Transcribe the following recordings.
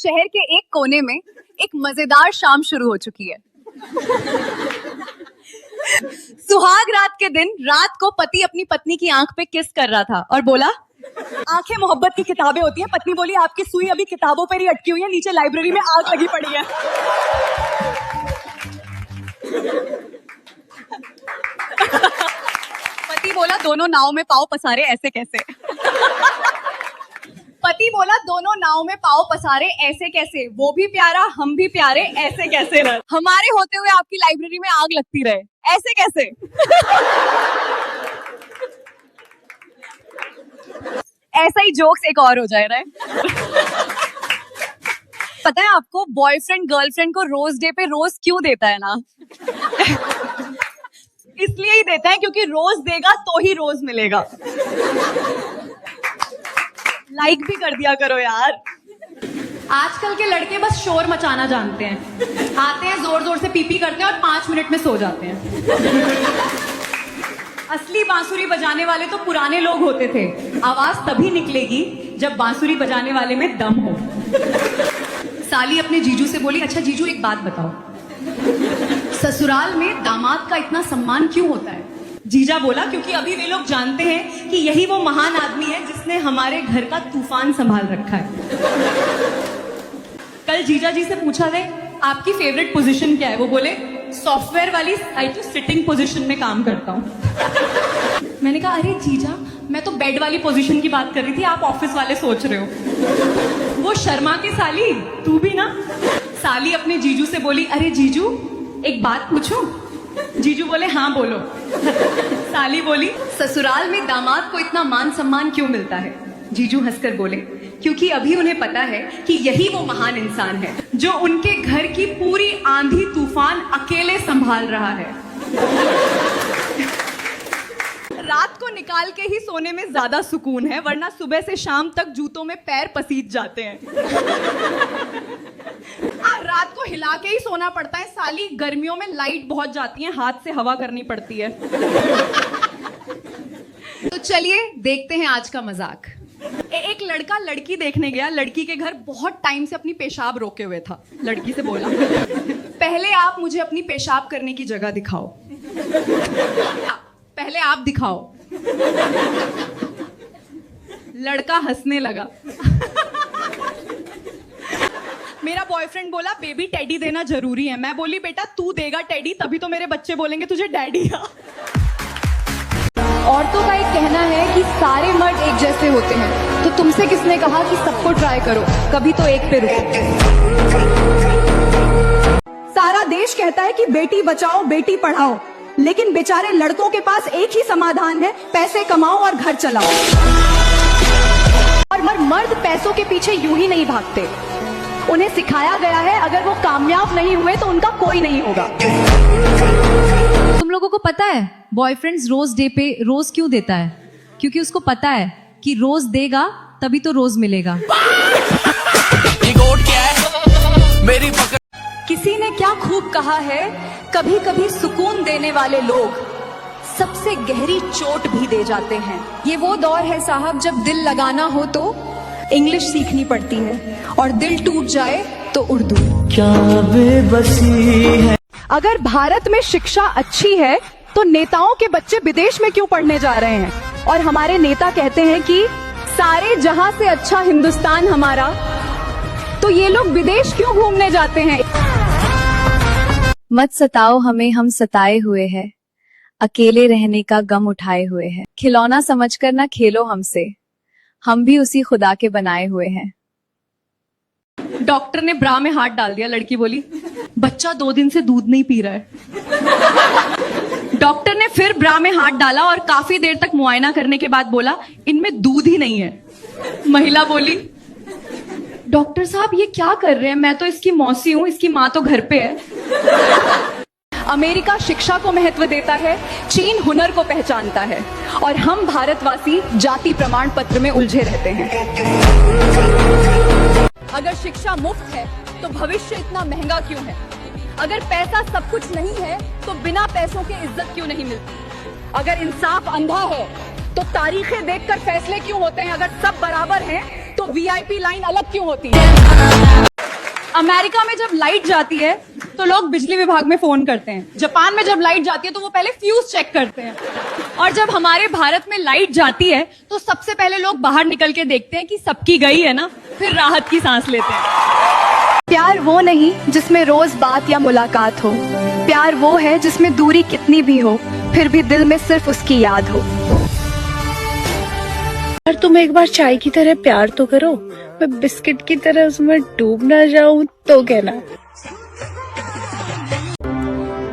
शहर के एक कोने में एक मजेदार शाम शुरू हो चुकी है। सुहाग रात के दिन रात को पति अपनी पत्नी की आंख पे किस कर रहा था और बोला, आंखें मोहब्बत की किताबें होती हैं। पत्नी बोली, आपकी सुई अभी किताबों पर ही अटकी हुई है, नीचे लाइब्रेरी में आग लगी पड़ी है। पति बोला, दोनों नाव में पाँव पसारे ऐसे कैसे? पति बोला, दोनों नाव में पाँव पसारे ऐसे कैसे? वो भी प्यारा, हम भी प्यारे, ऐसे कैसे रहे? हमारे होते हुए आपकी लाइब्रेरी में आग लगती रहे, ऐसे कैसे? ऐसा ही जोक्स एक और हो जाए रहा है। पता है आपको, बॉयफ्रेंड गर्लफ्रेंड को रोज डे पे रोज क्यों देता है ना? इसलिए ही देता है क्योंकि रोज देगा तो ही रोज मिलेगा। लाइक भी कर दिया करो यार। आजकल के लड़के बस शोर मचाना जानते हैं, आते हैं जोर जोर से पीपी करते हैं और 5 मिनट में सो जाते हैं। असली बांसुरी बजाने वाले तो पुराने लोग होते थे। आवाज तभी निकलेगी जब बांसुरी बजाने वाले में दम हो। साली अपने जीजू से बोली, अच्छा जीजू एक बात बताओ, ससुराल में दामाद का इतना सम्मान क्यों होता है? जीजा बोला, क्योंकि अभी वे लोग जानते हैं कि यही वो महान आदमी है जिसने हमारे घर का तूफान संभाल रखा है। कल जीजा जी से पूछा गया, आपकी फेवरेट पोजीशन क्या है? वो बोले, सॉफ्टवेयर वाली साइट सिटिंग पोजीशन में काम करता हूँ। मैंने कहा, अरे जीजा, मैं तो बेड वाली पोजीशन की बात कर रही थी, आप ऑफिस वाले सोच रहे हो। वो शर्मा के, साली तू भी ना। साली अपने जीजू से बोली, अरे जीजू एक बात पूछूं? जीजू बोले, हाँ बोलो। साली बोली, ससुराल में दामाद को इतना मान सम्मान क्यों मिलता है? जीजू हंसकर बोले, क्योंकि अभी उन्हें पता है कि यही वो महान इंसान है जो उनके घर की पूरी आंधी तूफान अकेले संभाल रहा है। रात को निकाल के ही सोने में ज्यादा सुकून है, वरना सुबह से शाम तक जूतों में पैर पसीज जाते हैं। रात को हिला के ही सोना पड़ता है। साली गर्मियों में लाइट बहुत जाती है, हाथ से हवा करनी पड़ती है। तो चलिए देखते हैं आज का मजाक। एक लड़का लड़की देखने गया। लड़की के घर बहुत टाइम से अपनी पेशाब रोके हुए था। लड़की से बोला, पहले आप मुझे अपनी पेशाब करने की जगह दिखाओ। पहले आप दिखाओ। लड़का हंसने लगा। मेरा बॉयफ्रेंड बोला, बेबी टेडी देना जरूरी है। मैं बोली, बेटा तू देगा टेडी तभी तो मेरे बच्चे बोलेंगे तुझे डैडी। औरतों का एक कहना है कि सारे मर्द एक जैसे होते हैं, तो तुमसे किसने कहा कि सबको ट्राई करो, कभी तो एक पे रुको। सारा देश कहता है कि बेटी बचाओ बेटी पढ़ाओ, लेकिन बेचारे लड़कों के पास एक ही समाधान है, पैसे कमाओ और घर चलाओ। और मर्द पैसों के पीछे यूं ही नहीं भागते। उन्हें सिखाया गया है, अगर वो कामयाब नहीं हुए तो उनका कोई नहीं होगा। तुम लोगों को पता है बॉयफ्रेंड्स रोज डे पे रोज क्यों देता है? क्योंकि उसको पता है कि रोज देगा तभी तो रोज मिलेगा। मेरी किसी ने क्या खूब कहा है, कभी कभी सुकून देने वाले लोग सबसे गहरी चोट भी दे जाते हैं। ये वो दौर है साहब जब दिल लगाना हो तो इंग्लिश सीखनी पड़ती है, और दिल टूट जाए तो उर्दू। क्या बेबसी है। अगर भारत में शिक्षा अच्छी है तो नेताओं के बच्चे विदेश में क्यों पढ़ने जा रहे हैं? और हमारे नेता कहते हैं कि सारे जहां से अच्छा हिंदुस्तान हमारा, तो ये लोग विदेश क्यों घूमने जाते हैं? मत सताओ हमें, हम सताए हुए हैं, अकेले रहने का गम उठाए हुए हैं। खिलौना समझकर ना खेलो हमसे, हम भी उसी खुदा के बनाए हुए हैं। डॉक्टर ने ब्रा में हाथ डाल दिया। लड़की बोली, बच्चा 2 दिन से दूध नहीं पी रहा है। डॉक्टर ने फिर ब्रा में हाथ डाला और काफी देर तक मुआयना करने के बाद बोला, इनमें दूध ही नहीं है। महिला बोली, डॉक्टर साहब ये क्या कर रहे हैं? मैं तो इसकी मौसी हूँ, इसकी माँ तो घर पे है। अमेरिका शिक्षा को महत्व देता है, चीन हुनर को पहचानता है, और हम भारतवासी जाति प्रमाण पत्र में उलझे रहते हैं। अगर शिक्षा मुफ्त है तो भविष्य इतना महंगा क्यों है? अगर पैसा सब कुछ नहीं है तो बिना पैसों के इज्जत क्यों नहीं मिलती? अगर इंसाफ अंधा है तो तारीखें देखकर फैसले क्यों होते हैं? अगर सब बराबर हैं तो तो वीआईपी लाइन अलग क्यों होती है? अमेरिका में जब लाइट जाती है तो लोग बिजली विभाग में फोन करते हैं। जापान में जब लाइट जाती है तो वो पहले फ्यूज चेक करते हैं। और जब हमारे भारत में लाइट जाती है तो सबसे पहले लोग बाहर निकल के देखते हैं कि सबकी गई है ना, फिर राहत की सांस लेते हैं। प्यार वो नहीं जिसमें रोज बात या मुलाकात हो, प्यार वो है जिसमें दूरी कितनी भी हो फिर भी दिल में सिर्फ उसकी याद हो। यार तुम एक बार चाय की तरह प्यार तो करो, मैं बिस्किट की तरह उसमें डूब ना जाऊं तो कहना।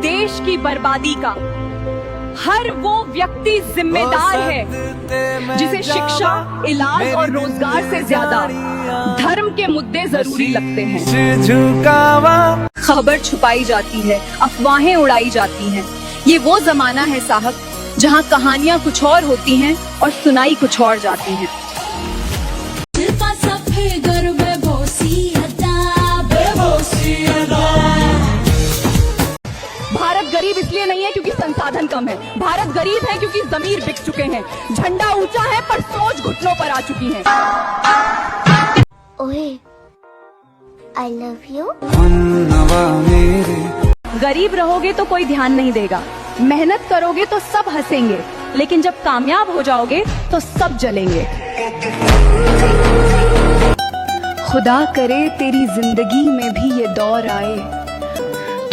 देश की बर्बादी का हर वो व्यक्ति जिम्मेदार है जिसे शिक्षा, इलाज और रोजगार से ज्यादा धर्म के मुद्दे जरूरी लगते हैं। खबर छुपाई जाती है, अफवाहें उड़ाई जाती हैं। ये वो जमाना है साहब जहाँ कहानियाँ कुछ और होती हैं और सुनाई कुछ और जाती हैं। भारत गरीब इसलिए नहीं है क्योंकि संसाधन कम है। भारत गरीब है क्योंकि जमीर बिक चुके हैं। झंडा ऊंचा है पर सोच घुटनों पर आ चुकी है। ओए, I love you. गरीब रहोगे तो कोई ध्यान नहीं देगा, मेहनत करोगे तो सब हंसेंगे, लेकिन जब कामयाब हो जाओगे तो सब जलेंगे। खुदा करे तेरी जिंदगी में भी ये दौर आए,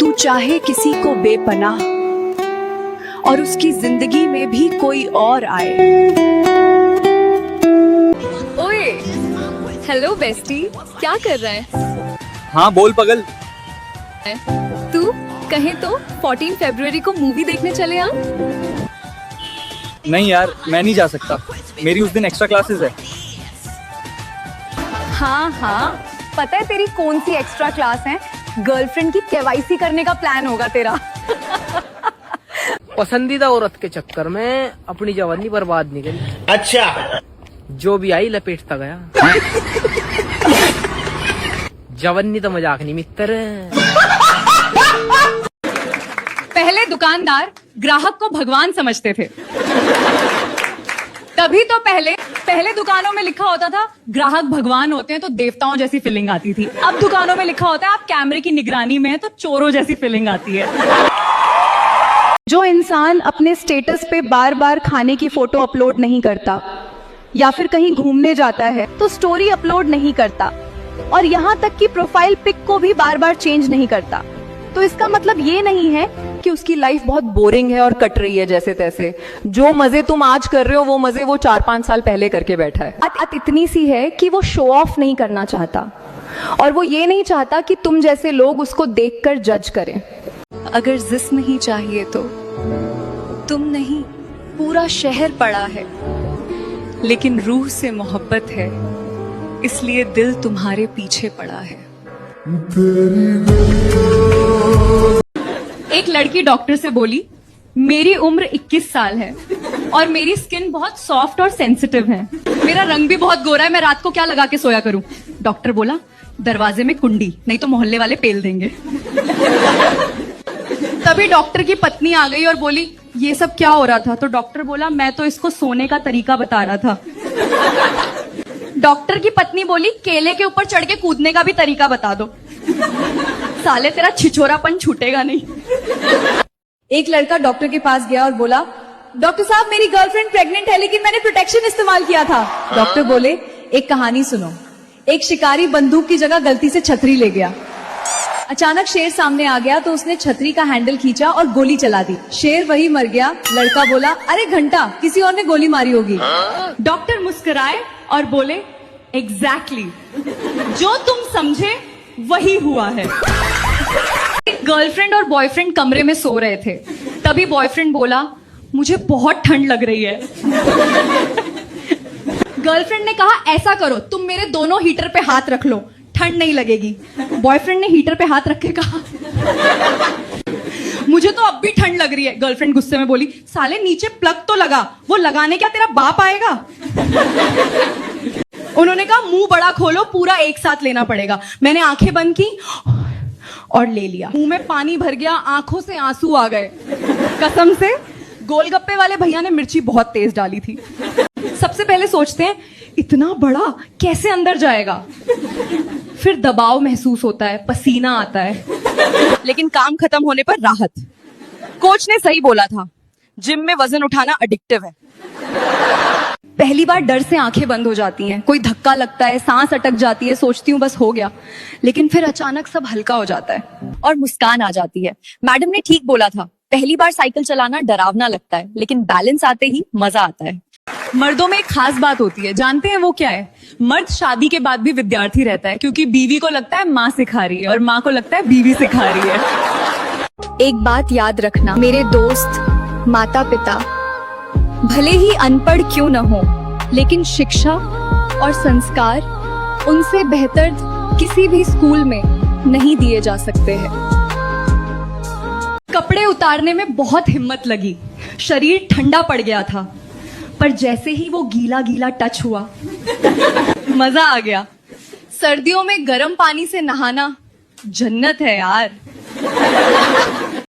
तू चाहे किसी को बेपनाह और उसकी जिंदगी में भी कोई और आए। ओए, हेलो बेस्टी, क्या कर रहा है? हाँ बोल पगल। तू कहे तो 14 फरवरी को मूवी देखने चले आ? नहीं यार, मैं नहीं जा सकता, मेरी उस दिन एक्स्ट्रा क्लासेस है। हाँ हाँ, पता है तेरी कौन सी एक्स्ट्रा क्लास है? गर्लफ्रेंड की केवाईसी करने का प्लान होगा तेरा। पसंदीदा औरत के चक्कर में अपनी जवानी बर्बाद नहीं करी। अच्छा, जो भी आई लपेटता गया। जवानी तो मजाक नहीं मित्र। पहले दुकानदार ग्राहक को भगवान समझते थे। तभी तो पहले दुकानों में लिखा होता था ग्राहक भगवान होते हैं तो देवताओं जैसी फीलिंग आती थी। अब दुकानों में लिखा होता है आप कैमरे की निगरानी में है तो चोरों जैसी फीलिंग आती है। जो इंसान अपने स्टेटस पे बार बार खाने की फोटो अपलोड नहीं करता या फिर कहीं घूमने जाता है तो स्टोरी अपलोड नहीं करता और यहाँ तक कि प्रोफाइल पिक को भी बार बार चेंज नहीं करता, तो इसका मतलब ये नहीं है कि उसकी लाइफ बहुत बोरिंग है और कट रही है जैसे तैसे। जो मजे तुम आज कर रहे हो वो मजे वो 4-5 साल पहले करके बैठा है। बात इतनी सी है कि वो शो ऑफ नहीं करना चाहता और वो ये नहीं चाहता कि तुम जैसे लोग उसको देखकर जज करें। अगर जिस्म ही चाहिए तो तुम नहीं, पूरा शहर पड़ा है, लेकिन रूह से मोहब्बत है इसलिए दिल तुम्हारे पीछे पड़ा है। एक लड़की डॉक्टर से बोली, मेरी उम्र 21 साल है और मेरी स्किन बहुत सॉफ्ट और सेंसिटिव है, मेरा रंग भी बहुत गोरा है, मैं रात को क्या लगा के सोया करूं? डॉक्टर बोला, दरवाजे में कुंडी, नहीं तो मोहल्ले वाले पेल देंगे। तभी डॉक्टर की पत्नी आ गई और बोली, ये सब क्या हो रहा था? तो डॉक्टर बोला, मैं तो इसको सोने का तरीका बता रहा था। डॉक्टर की पत्नी बोली, केले के ऊपर चढ़ के कूदने का भी तरीका बता दो, साले तेरा छिछोरापन छूटेगा नहीं। एक लड़का डॉक्टर के पास गया और बोला, डॉक्टर साहब मेरी गर्लफ्रेंड प्रेग्नेंट है लेकिन मैंने प्रोटेक्शन इस्तेमाल किया था। डॉक्टर बोले, एक कहानी सुनो। एक शिकारी बंदूक की जगह गलती से छतरी ले गया। अचानक शेर सामने आ गया तो उसने छतरी का हैंडल खींचा और गोली चला दी। शेर वही मर गया। लड़का बोला, अरे घंटा, किसी और ने गोली मारी होगी। डॉक्टर मुस्कुराए और बोले, एग्जैक्टली, जो तुम समझे वही हुआ है। गर्लफ्रेंड और बॉयफ्रेंड कमरे में सो रहे थे, तभी बॉयफ्रेंड बोला, मुझे बहुत ठंड लग रही है। गर्लफ्रेंड ने कहा, ऐसा करो, तुम मेरे दोनों हीटर पे हाथ रख लो, ठंड नहीं लगेगी। बॉयफ्रेंड ने हीटर पे हाथ रख के कहा, मुझे तो अब भी ठंड लग रही है। गर्लफ्रेंड गुस्से में बोली, साले नीचे प्लग तो लगा, वो लगाने क्या तेरा बाप आएगा? उन्होंने कहा, मुंह बड़ा खोलो, पूरा एक साथ लेना पड़ेगा। मैंने आंखें बंद की और ले लिया। मुंह में पानी भर गया, आंखों से आंसू आ गए। कसम से गोलगप्पे वाले भैया ने मिर्ची बहुत तेज डाली थी। सबसे पहले सोचते हैं इतना बड़ा कैसे अंदर जाएगा? फिर दबाव महसूस होता है, पसीना आता है, लेकिन काम खत्म होने पर राहत। कोच ने सही बोला था, जिम में वजन उठाना एडिक्टिव है। पहली बार डर से आंखें बंद हो जाती हैं, कोई धक्का लगता है, सांस अटक जाती है, सोचती हूँ बस हो गया, लेकिन फिर अचानक सब हल्का हो जाता है और मुस्कान आ जाती है। मैडम ने ठीक बोला था, पहली बार साइकिल चलाना डरावना लगता है, लेकिन बैलेंस आते ही मजा आता है। मर्दों में एक खास बात होती है, जानते हैं वो क्या है? मर्द शादी के बाद भी विद्यार्थी रहता है, क्योंकि बीवी को लगता है माँ सिखा रही है और माँ को लगता है बीवी सिखा रही है। एक बात याद रखना मेरे दोस्त, माता पिता भले ही अनपढ़ क्यों न हो, लेकिन शिक्षा और संस्कार उनसे बेहतर किसी भी स्कूल में नहीं दिए जा सकते हैं। कपड़े उतारने में बहुत हिम्मत लगी, शरीर ठंडा पड़ गया था, पर जैसे ही वो गीला गीला टच हुआ मजा आ गया। सर्दियों में गर्म पानी से नहाना जन्नत है यार।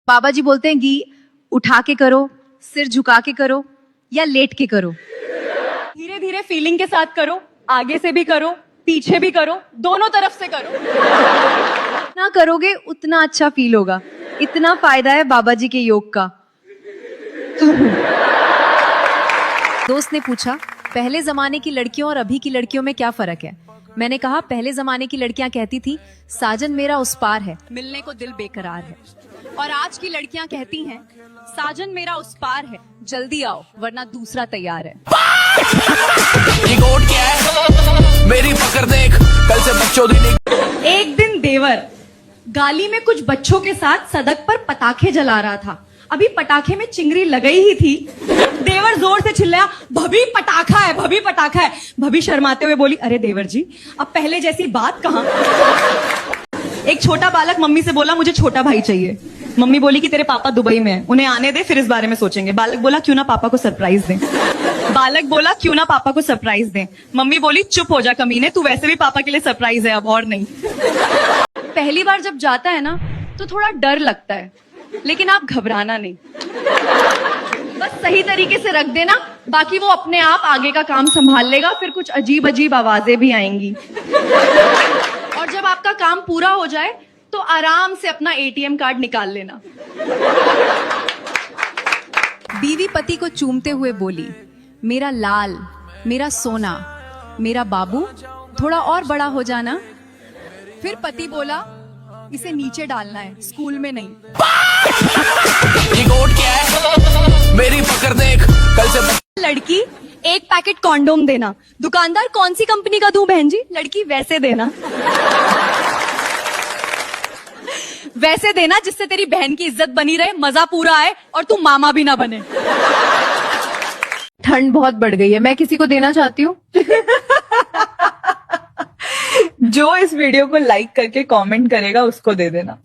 बाबा जी बोलते हैं घी उठा के करो, सिर झुका के करो या लेट के करो। धीरे धीरे फीलिंग के साथ करो, आगे से भी करो, पीछे भी करो, दोनों तरफ से करो। जितना करोगे उतना अच्छा फील होगा। इतना फायदा है बाबा जी के योग का। दोस्त ने पूछा, पहले जमाने की लड़कियों और अभी की लड़कियों में क्या फर्क है? मैंने कहा, पहले जमाने की लड़कियां कहती थी साजन मेरा उस पार है, मिलने को दिल बेकरार है, और आज की लड़कियां कहती हैं साजन मेरा उस पार है, जल्दी आओ वरना दूसरा तैयार है। ये कोड क्या है? मेरी पकड़ देख, कल से बच्चों दिन। एक दिन देवर गाली में कुछ बच्चों के साथ सड़क पर पटाखे जला रहा था। अभी पटाखे में चिंगरी लगई ही थी, देवर जोर से चिल्लाया, भभी पटाखा है, भभी पटाखा है। भभी शर्माते हुए बोली, अरे देवर जी अब पहले जैसी बात कहाँ। एक छोटा बालक मम्मी से बोला, मुझे छोटा भाई चाहिए। मम्मी बोली कि तेरे पापा दुबई में हैं, उन्हें आने दे, फिर इस बारे में सोचेंगे। बालक बोला, क्यों ना पापा को सरप्राइज दें। बालक बोला, क्यों ना पापा को सरप्राइज दें। मम्मी बोली, चुप हो जा कमीने, तू वैसे भी पापा के लिए सरप्राइज है, अब और नहीं। पहली बार जब जाता है ना तो थोड़ा डर लगता है, लेकिन आप घबराना नहीं, बस सही तरीके से रख देना, बाकी वो अपने आप आगे का काम संभाल लेगा। फिर कुछ अजीब अजीब आवाजें भी आएंगी, और जब आपका काम पूरा हो जाए तो आराम से अपना एटीएम कार्ड निकाल लेना। बीवी पति को चूमते हुए बोली, मेरा लाल, मेरा सोना, मेरा बाबू, थोड़ा और बड़ा हो जाना। फिर पति बोला, इसे नीचे डालना है, स्कूल में नहीं। ये कोड क्या है? मेरी पकड़ देख, कल से। लड़की, एक पैकेट कॉन्डोम देना। दुकानदार, कौन सी कंपनी का दूं बहन जी? लड़की, वैसे देना, वैसे देना जिससे तेरी बहन की इज्जत बनी रहे, मजा पूरा आए और तू मामा भी ना बने। ठंड बहुत बढ़ गई है, मैं किसी को देना चाहती हूँ। जो इस वीडियो को लाइक करके कमेंट करेगा उसको दे देना।